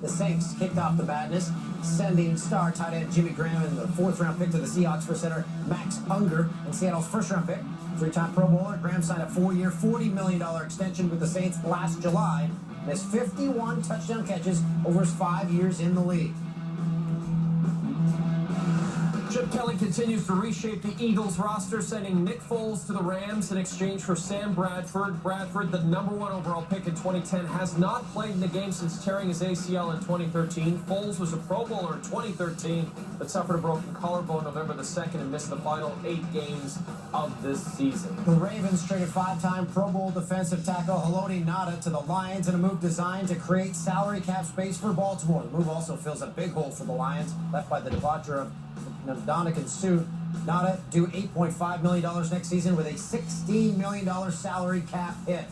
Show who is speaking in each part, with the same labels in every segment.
Speaker 1: The Saints kicked off the madness, sending star tight end Jimmy Graham and the fourth-round pick to the Seahawks for center Max Unger, and Seattle's first-round pick. Three-time Pro Bowler, Graham signed a 4-year, $40 million extension with the Saints last July, and has 51 touchdown catches over his 5 years in the league.
Speaker 2: Chip Kelly continues to reshape the Eagles roster, sending Nick Foles to the Rams in exchange for Sam Bradford. Bradford, the #1 overall pick in 2010, has not played in the game since tearing his ACL in 2013. Foles was a Pro Bowler in 2013, but suffered a broken collarbone November the 2nd and missed the final 8 games of this season.
Speaker 1: The Ravens traded 5-time Pro Bowl defensive tackle Haloti Ngata to the Lions in a move designed to create salary cap space for Baltimore. The move also fills a big hole for the Lions, left by the departure of Ndamukong Suh. Ngata due $8.5 million next season with a $16 million salary cap hit.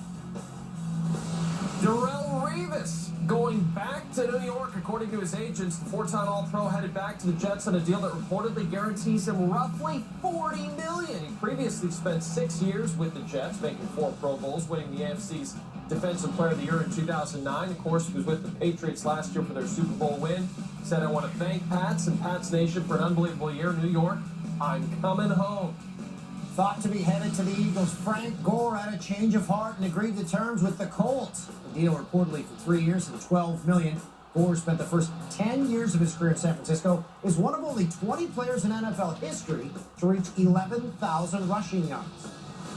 Speaker 2: Darrelle Revis going back to New York, according to his agents. The 4-time All-Pro headed back to the Jets on a deal that reportedly guarantees him roughly $40 million. He previously spent 6 years with the Jets, making 4 Pro Bowls, winning the AFC's Defensive Player of the Year in 2009. Of course, he was with the Patriots last year for their Super Bowl win. Said, "I want to thank Pats and Pats Nation for an unbelievable year in New York. I'm coming home."
Speaker 1: Thought to be headed to the Eagles, Frank Gore had a change of heart and agreed to terms with the Colts. The deal reportedly for 3 years and $12 million. Gore spent the first 10 years of his career in San Francisco, is one of only 20 players in NFL history to reach 11,000 rushing yards.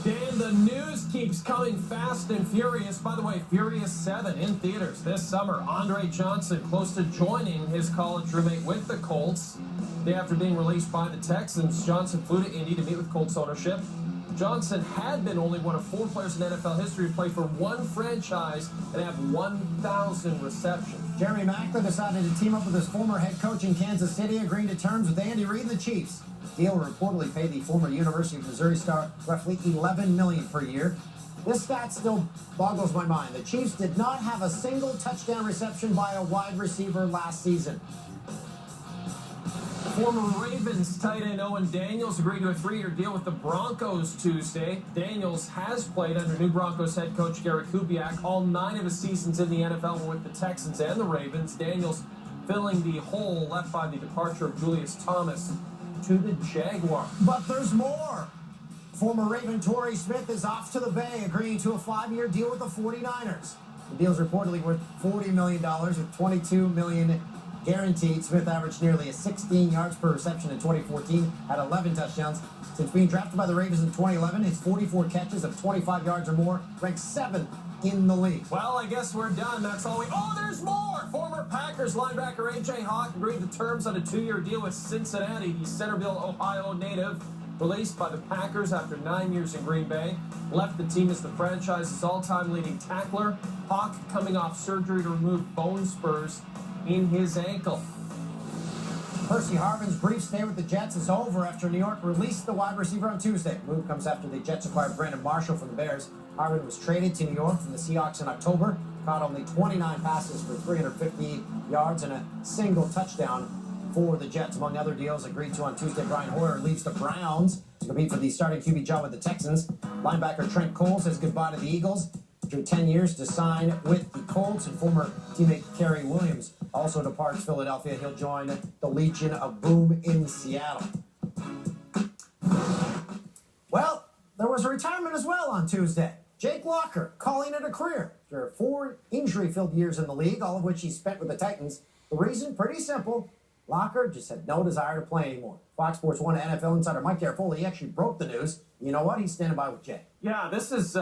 Speaker 2: Dan, the news keeps coming fast and furious. By the way, Furious 7 in theaters this summer. Andre Johnson close to joining his college roommate with the Colts. Day after being released by the Texans, Johnson flew to Indy to meet with Colts ownership. Johnson had been only one of 4 players in NFL history to play for one franchise and have 1,000 receptions.
Speaker 1: Jeremy Maclin decided to team up with his former head coach in Kansas City, agreeing to terms with Andy Reid and the Chiefs. The deal will reportedly pay the former University of Missouri star roughly $11 million per year. This stat still boggles my mind. The Chiefs did not have a single touchdown reception by a wide receiver last season.
Speaker 2: Former Ravens tight end Owen Daniels agreed to a 3-year deal with the Broncos Tuesday. Daniels has played under new Broncos head coach Gary Kubiak. All 9 of his seasons in the NFL were with the Texans and the Ravens. Daniels filling the hole left by the departure of Julius Thomas to the Jaguars.
Speaker 1: But there's more. Former Raven Torrey Smith is off to the Bay, agreeing to a 5-year deal with the 49ers. The deal's reportedly worth $40 million with $22 million guaranteed. Smith averaged nearly 16 yards per reception in 2014, had 11 touchdowns. Since being drafted by the Ravens in 2011, his 44 catches of 25 yards or more ranked 7th in the league.
Speaker 2: Well, I guess we're done. That's all we... Oh, there's more! Former Packers linebacker A.J. Hawk agreed to terms on a 2-year deal with Cincinnati. The Centerville, Ohio native, released by the Packers after 9 years in Green Bay, left the team as the franchise's all-time leading tackler. Hawk coming off surgery to remove bone spurs in his ankle.
Speaker 1: Percy Harvin's brief stay with the Jets is over after New York released the wide receiver on Tuesday. The move comes after the Jets acquired Brandon Marshall from the Bears. Harvin was traded to New York from the Seahawks in October, caught only 29 passes for 350 yards and a single touchdown for the Jets. Among other deals agreed to on Tuesday, Brian Hoyer leaves the Browns to compete for the starting QB job with the Texans. Linebacker Trent Cole says goodbye to the Eagles after 10 years to sign with the Colts, and former teammate Kerry Williams also departs Philadelphia. He'll join the Legion of Boom in Seattle. Well, there was a retirement as well on Tuesday. Jake Locker calling it a career after 4 injury-filled years in the league, all of which he spent with the Titans. The reason, pretty simple. Locker just had no desire to play anymore. Fox Sports 1 NFL insider Mike Garafolo, he actually broke the news. You know what? He's standing by with Jay.
Speaker 2: Yeah, this is...